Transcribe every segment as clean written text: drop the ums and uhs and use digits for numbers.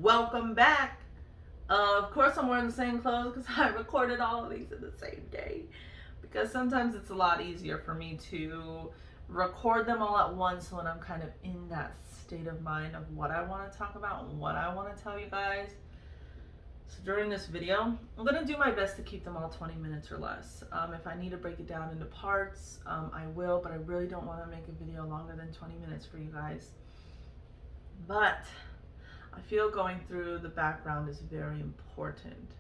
Welcome back. Of course, I'm wearing the same clothes because I recorded all of these in the same day. Because sometimes it's a lot easier for me to record them all at once when I'm kind of in that state of mind of what I want to talk about and what I want to tell you guys. So during this video, I'm going to do my best to keep them all 20 minutes or less. If I need to break it down into parts, I will, but I really don't want to make a video longer than 20 minutes for you guys. But I feel going through the background is very important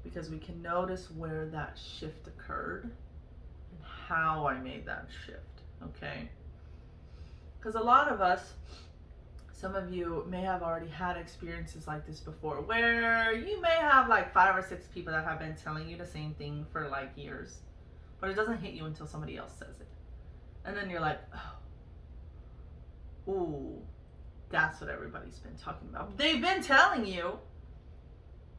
because we can notice where that shift occurred and how I made that shift, okay? Because a lot of us, some of you may have already had experiences like this before where you may have like 5 or 6 people that have been telling you the same thing for like years, but it doesn't hit you until somebody else says it. And then you're like, oh, ooh, that's what everybody's been talking about. They've been telling you,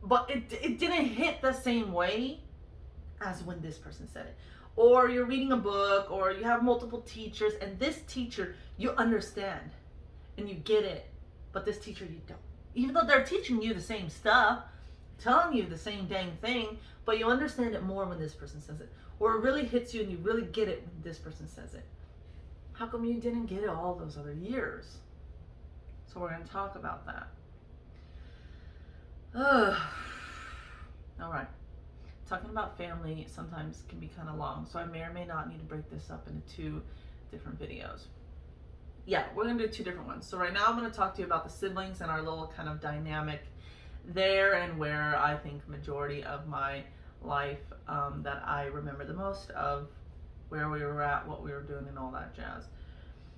but it didn't hit the same way as when this person said it. Or you're reading a book, or you have multiple teachers, and this teacher, you understand and you get it, but this teacher you don't. Even though they're teaching you the same stuff, telling you the same dang thing, but you understand it more when this person says it. Or it really hits you and you really get it when this person says it. How come you didn't get it all those other years? So we're going to talk about that. All right. Talking about family sometimes can be kind of long, so I may or may not need to break this up into 2 different videos. Yeah, we're going to do 2 different ones. So right now I'm going to talk to you about the siblings and our little kind of dynamic there, and where I think majority of my life that I remember the most of, where we were at, what we were doing, and all that jazz.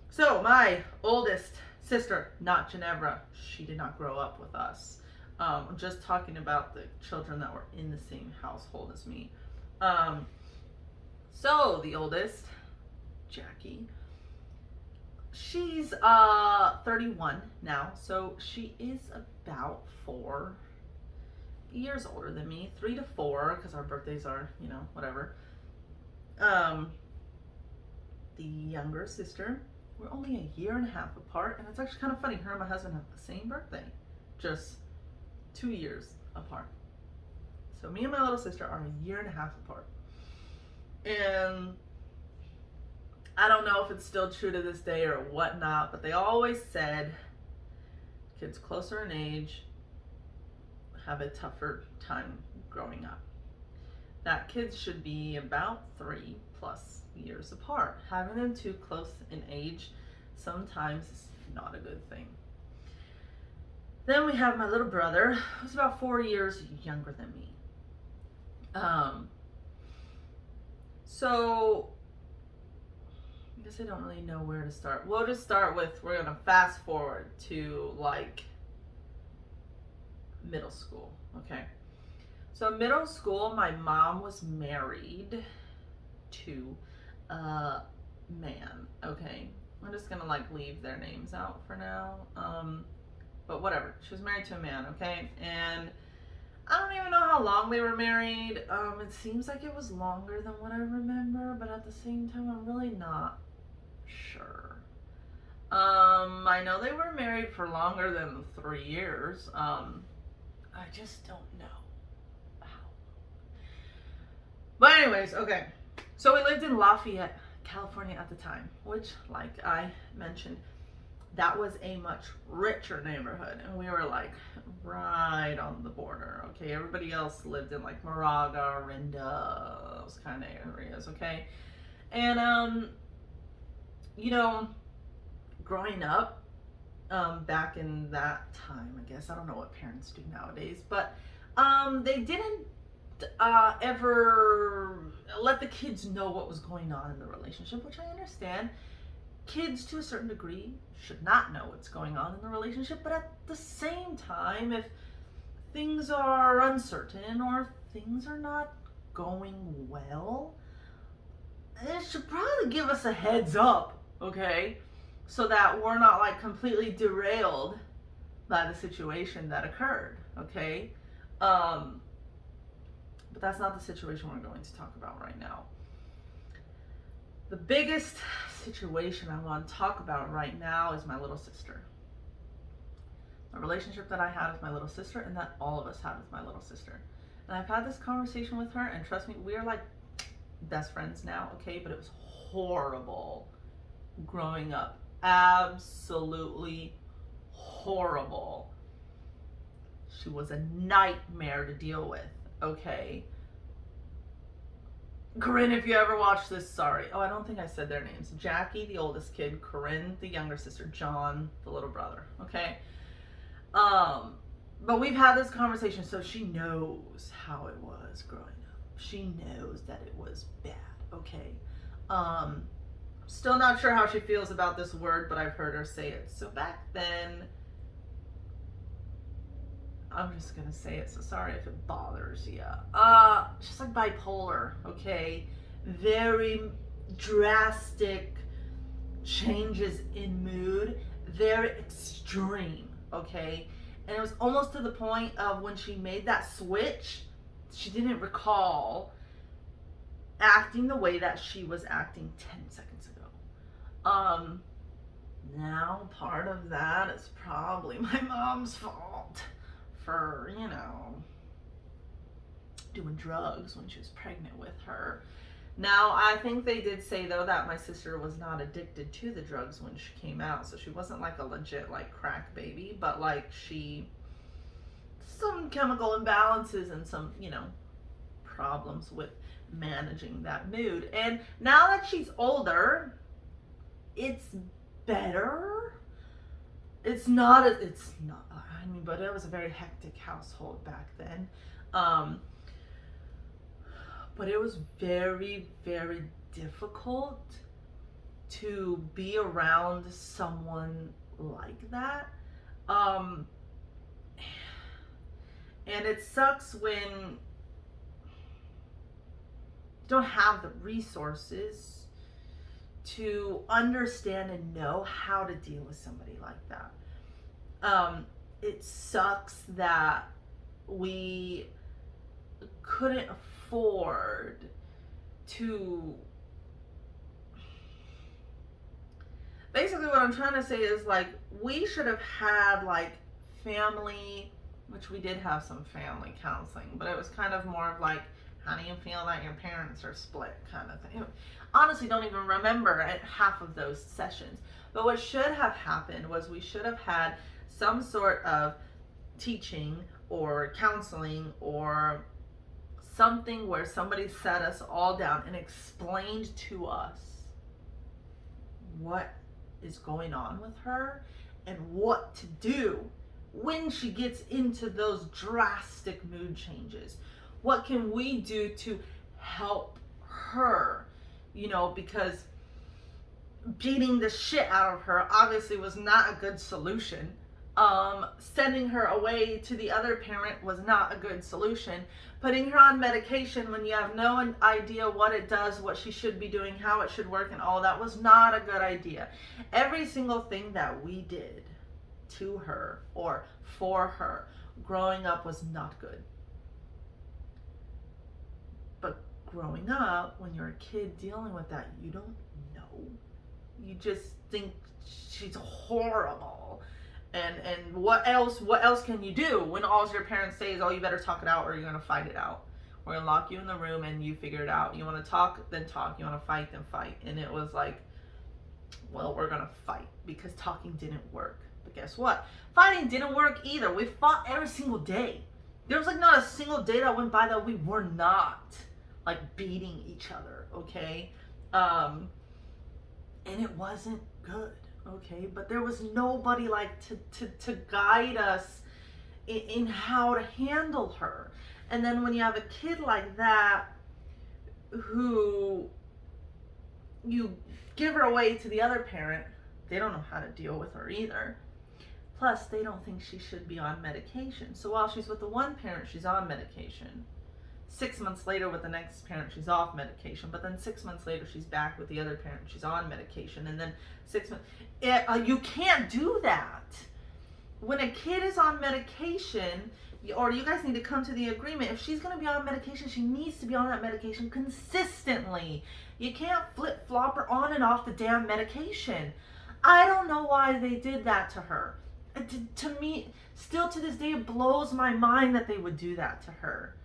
So my oldest sister, not Ginevra, she did not grow up with us. I'm just talking about the children that were in the same household as me. So the oldest, Jackie, she's 31 now, so she is about 4 years older than me, 3 to 4, because our birthdays are, whatever. The younger sister, we're only a year and a half apart, and it's actually kind of funny. Her and my husband have the same birthday, just 2 years apart. So me and my little sister are a year and a half apart. And I don't know if it's still true to this day or whatnot, but they always said kids closer in age have a tougher time growing up. That kids should be about 3+ years apart. Having them too close in age sometimes is not a good thing. Then we have my little brother, who's about 4 years younger than me. So I guess I don't really know where to start. We'll just start with, we're gonna fast forward to like middle school, okay? So middle school, my mom was married to a man, okay? I'm just gonna like leave their names out for now. But whatever, she was married to a man, okay? And I don't even know how long they were married. It seems like it was longer than what I remember, but at the same time, I'm really not sure. I know they were married for longer than 3 years. I just don't know how. But anyways, okay. So we lived in Lafayette, California at the time, which, like I mentioned, that was a much richer neighborhood, and we were like right on the border, okay? Everybody else lived in like Moraga, Orinda, those kind of areas, okay? And growing up back in that time, I guess, I don't know what parents do nowadays, but they didn't ever let the kids know what was going on in the relationship, which I understand. Kids, to a certain degree, should not know what's going on in the relationship, but at the same time, if things are uncertain or things are not going well, it should probably give us a heads up, okay? So that we're not like completely derailed by the situation that occurred, okay? But that's not the situation we're going to talk about right now. The biggest situation I want to talk about right now is my little sister. My relationship that I had with my little sister and that all of us had with my little sister. And I've had this conversation with her, and trust me, we're like best friends now, okay? But it was horrible growing up. Absolutely horrible. She was a nightmare to deal with, okay? Corinne, if you ever watch this, sorry. Oh, I don't think I said their names. Jackie, the oldest kid, Corinne, the younger sister, John, the little brother, okay? But we've had this conversation, so she knows how it was growing up. She knows that it was bad, okay? Still not sure how she feels about this word, but I've heard her say it. So back then, I'm just gonna say it, so sorry if it bothers you. She's like bipolar, okay? Very drastic changes in mood, very extreme, okay? And it was almost to the point of when she made that switch, she didn't recall acting the way that she was acting 10 seconds ago. Now part of that is probably my mom's fault for, you know, doing drugs when she was pregnant with her. Now, I think they did say, though, that my sister was not addicted to the drugs when she came out, so she wasn't like a legit, like, crack baby, but, like, some chemical imbalances and some, you know, problems with managing that mood. And now that she's older, it's better. It's not, I mean, but it was a very hectic household back then. But it was very, very difficult to be around someone like that. And it sucks when you don't have the resources to understand and know how to deal with somebody like that. It sucks that we couldn't afford to. Basically, what I'm trying to say is, like, we should have had, like, family, which we did have some family counseling, but it was kind of more of like, how do you feel that your parents are split kind of thing. Honestly, don't even remember half of those sessions. But what should have happened was we should have had some sort of teaching or counseling or something where somebody sat us all down and explained to us what is going on with her and what to do when she gets into those drastic mood changes. What can we do to help her? You know, because beating the shit out of her obviously was not a good solution. Sending her away to the other parent was not a good solution. Putting her on medication when you have no idea what it does, what she should be doing, how it should work, and all that was not a good idea. Every single thing that we did to her or for her growing up was not good. But growing up, when you're a kid dealing with that, you don't know. You just think she's horrible. And what else can you do when all your parents say is, oh, you better talk it out or you're going to fight it out. We're going to lock you in the room and you figure it out. You want to talk, then talk. You want to fight, then fight. And it was like, well, we're going to fight because talking didn't work. But guess what? Fighting didn't work either. We fought every single day. There was like not a single day that went by that we were not like beating each other, okay? And it wasn't good, okay? But there was nobody like to guide us in how to handle her. And then when you have a kid like that who you give her away to the other parent, they don't know how to deal with her either. Plus, they don't think she should be on medication. So while she's with the one parent, she's on medication. 6 months later with the next parent, she's off medication. But then 6 months later, she's back with the other parent, she's on medication. And then 6 months, you can't do that. When a kid is on medication, or you guys need to come to the agreement, if she's going to be on medication, she needs to be on that medication consistently. You can't flip-flop her on and off the damn medication. I don't know why they did that to her. To me, Still to this day, it blows my mind that they would do that to her.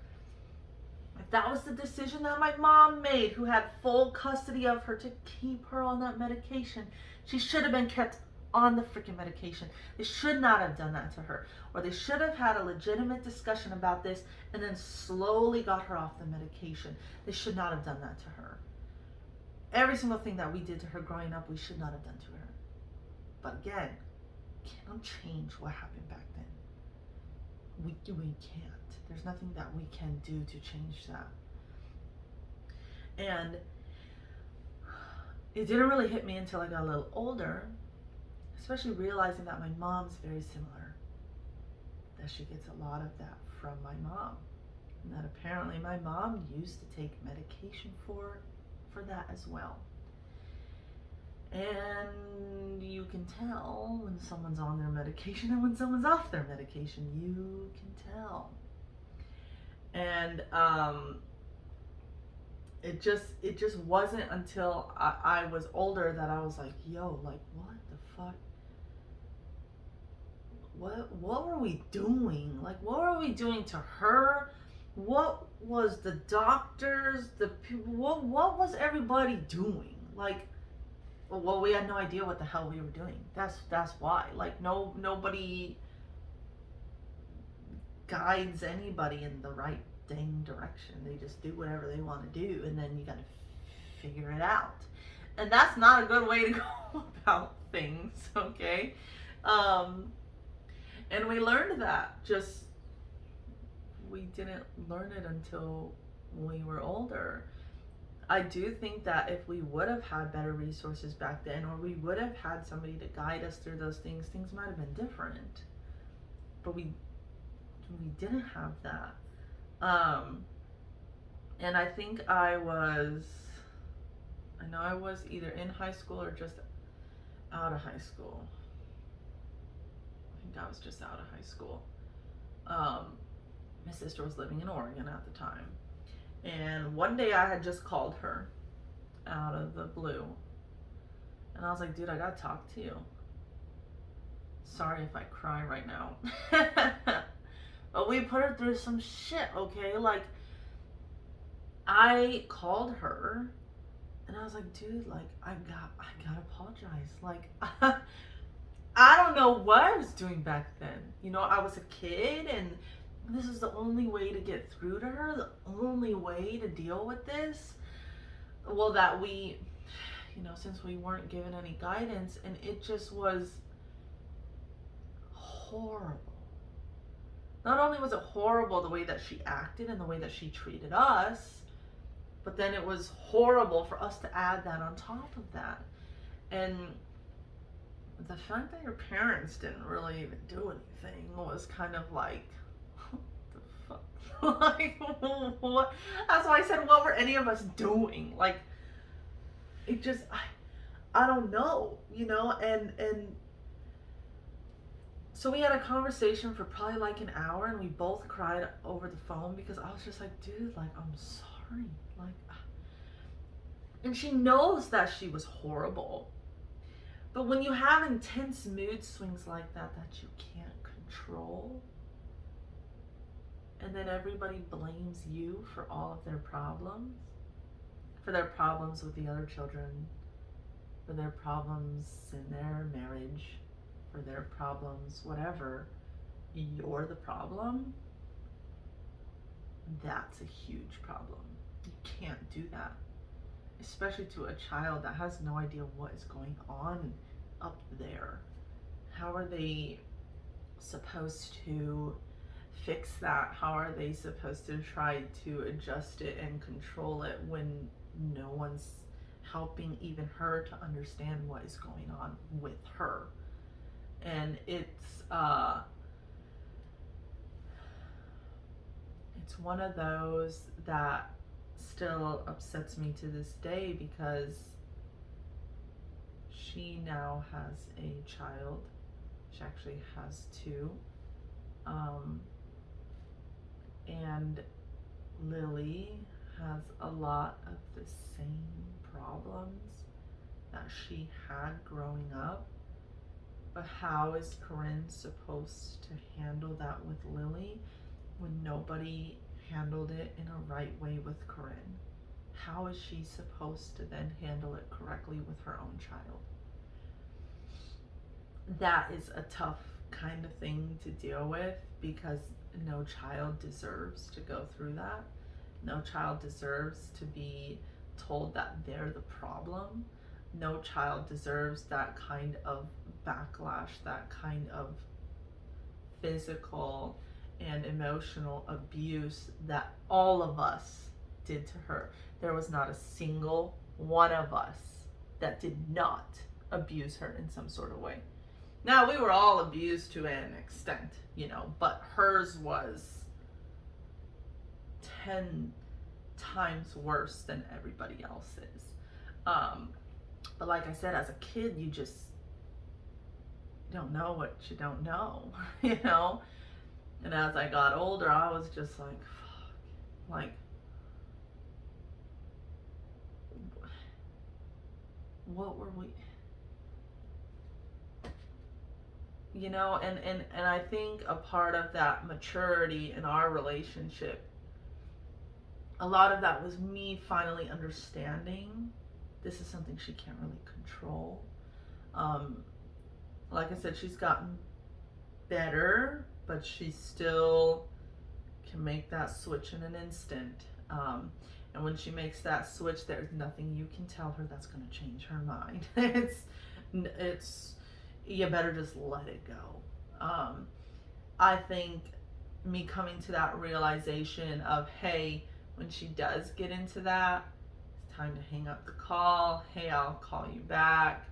If that was the decision that my mom made, who had full custody of her, to keep her on that medication, she should have been kept on the freaking medication. They should not have done that to her. Or they should have had a legitimate discussion about this and then slowly got her off the medication. They should not have done that to her. Every single thing that we did to her growing up, we should not have done to her. But again, can't change what happened back then. We can't. There's nothing that we can do to change that. And it didn't really hit me until I got a little older, especially realizing that my mom's very similar. That she gets a lot of that from my mom. And that apparently my mom used to take medication for that as well. And you can tell when someone's on their medication and when someone's off their medication. You can tell. And it just wasn't until I was older that I was like, yo, like, what the fuck? What were we doing? Like, what were we doing to her? What was the doctors, the people, what was everybody doing? Like, well, we had no idea what the hell we were doing. That's why. Like, nobody guides anybody in the right dang direction. They just do whatever they want to do, and then you gotta figure it out. And that's not a good way to go about things, okay? And we learned that. Just, we didn't learn it until we were older. I do think that if we would have had better resources back then, or we would have had somebody to guide us through those things might have been different. But we didn't have that. And I think I know I was either in high school or just out of high school. I think I was just out of high school. My sister was living in Oregon at the time. And one day I had just called her out of the blue. And I was like, dude, I gotta talk to you. Sorry if I cry right now. But we put her through some shit, okay? Like, I called her and I was like, dude, like, I gotta apologize. Like, I don't know what I was doing back then. You know, I was a kid and this is the only way to get through to her, the only way to deal with this. Well, that we, you know, since we weren't given any guidance, and it just was horrible. Not only was it horrible the way that she acted and the way that she treated us, but then it was horrible for us to add that on top of that. And the fact that your parents didn't really even do anything was kind of like, what the fuck? Like, what? That's why I said, what were any of us doing? Like, it just, I don't know, you know, and so we had a conversation for probably like an hour, and we both cried over the phone because I was just like, dude, like, I'm sorry. Like, and she knows that she was horrible. But when you have intense mood swings like that you can't control, and then everybody blames you for all of their problems with the other children, for their problems in their marriage, for their problems, whatever, you're the problem, that's a huge problem. You can't do that. Especially to a child that has no idea what is going on up there. How are they supposed to fix that? How are they supposed to try to adjust it and control it when no one's helping even her to understand what is going on with her? And it's one of those that still upsets me to this day, because she now has a child. She actually has two. And Lily has a lot of the same problems that she had growing up. But how is Corinne supposed to handle that with Lily when nobody handled it in a right way with Corinne? How is she supposed to then handle it correctly with her own child? That is a tough kind of thing to deal with, because no child deserves to go through that. No child deserves to be told that they're the problem. No child deserves that kind of backlash, that kind of physical and emotional abuse that all of us did to her. There was not a single one of us that did not abuse her in some sort of way. Now, we were all abused to an extent, but hers was 10 times worse than everybody else's. But like I said, as a kid, you just don't know what you don't know, And as I got older, I was just like, fuck, like, what were we, and I think a part of that maturity in our relationship, a lot of that was me finally understanding this is something she can't really control. Like I said, she's gotten better, but she still can make that switch in an instant. And when she makes that switch, there's nothing you can tell her that's going to change her mind. it's you better just let it go. I think me coming to that realization of, hey, when she does get into that, it's time to hang up the call. Hey, I'll call you back.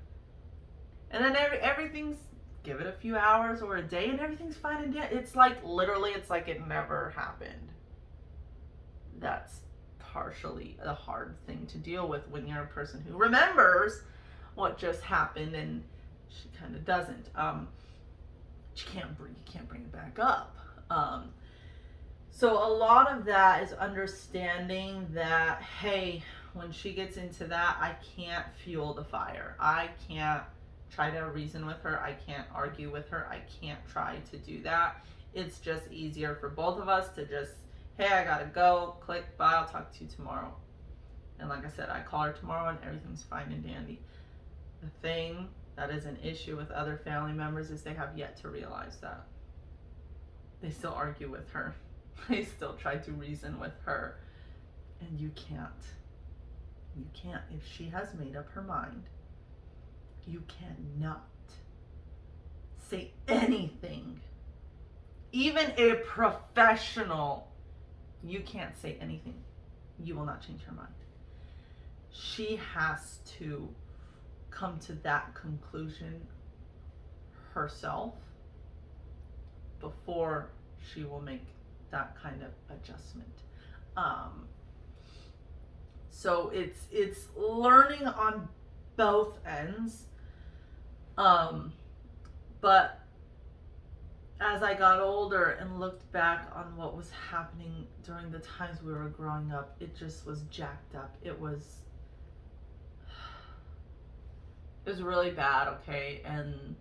And then everything's, give it a few hours or a day and everything's fine again. It's like, literally, it's like it never happened. That's partially a hard thing to deal with when you're a person who remembers what just happened and she kind of doesn't. You can't bring it back up. So a lot of that is understanding that, hey, when she gets into that, I can't fuel the fire. I can't try to reason with her. I can't argue with her. I can't try to do that. It's just easier for both of us to just, hey, I gotta go, click, bye, I'll talk to you tomorrow. And like I said, I call her tomorrow and everything's fine and dandy. The thing that is an issue with other family members is they have yet to realize that. They still argue with her. They still try to reason with her. And you can't. You can't. If she has made up her mind, you cannot say anything. Even a professional, you can't say anything. You will not change her mind. She has to come to that conclusion herself before she will make that kind of adjustment. So it's learning on both ends. But as I got older and looked back on what was happening during the times we were growing up, it just was jacked up. It was really bad, okay? And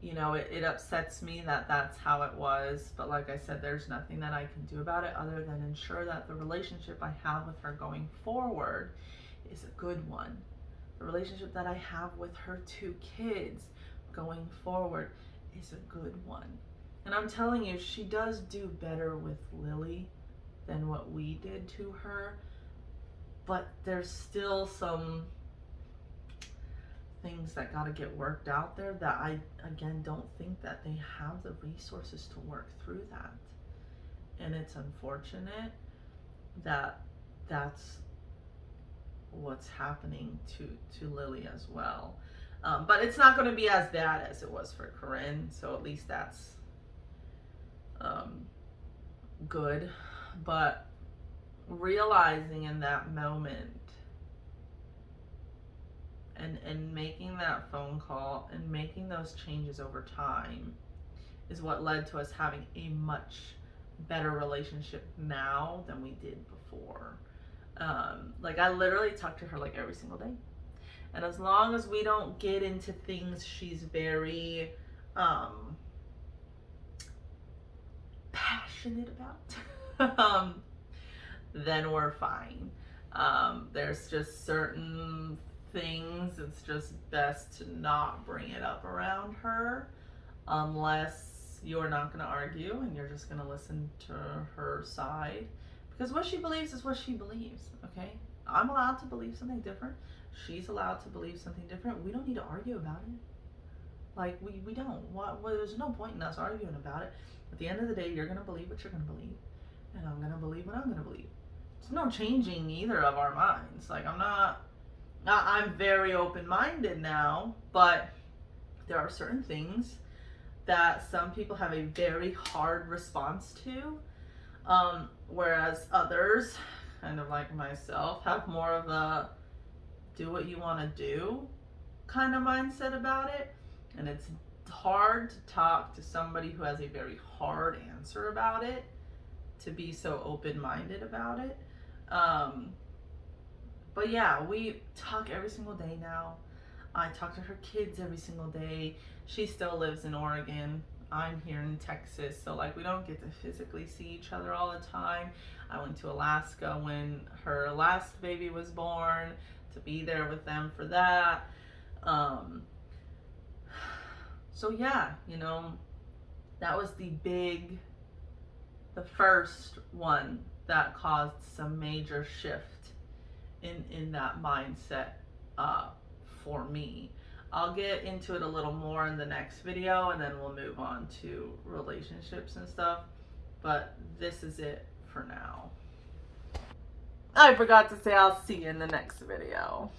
it upsets me that that's how it was, but like I said, there's nothing that I can do about it other than ensure that the relationship I have with her going forward is a good one. The relationship that I have with her 2 kids going forward is a good one. And I'm telling you, she does do better with Lily than what we did to her, but there's still some things that got to get worked out there that I, again, don't think that they have the resources to work through that. And it's unfortunate that that's what's happening to Lily as well. But it's not going to be as bad as it was for Corinne, so at least that's good. But realizing in that moment and making that phone call and making those changes over time is what led to us having a much better relationship now than we did before. Like, I literally talk to her like every single day. And as long as we don't get into things she's very passionate about, then we're fine. There's just certain things it's just best to not bring it up around her unless you're not going to argue and you're just going to listen to her side, because what she believes is what she believes. Okay, I'm allowed to believe something different, she's allowed to believe something different. We don't need to argue about it. Like, we don't. There's no point in us arguing about it. At the end of the day, you're going to believe what you're going to believe, and I'm going to believe what I'm going to believe. There's no changing either of our minds. Like, I'm very open-minded now, but there are certain things that some people have a very hard response to, whereas others, kind of like myself, have more of a do what you want to do kind of mindset about it. And it's hard to talk to somebody who has a very hard answer about it, to be so open-minded about it. But yeah, we talk every single day now. I talk to her kids every single day. She still lives in Oregon. I'm here in Texas, so like we don't get to physically see each other all the time. I went to Alaska when her last baby was born to be there with them for that. So yeah, that was the first one that caused some major shift in that mindset for me. I'll get into it a little more in the next video, and then we'll move on to relationships and stuff. But this is it for now. I forgot to say I'll see you in the next video.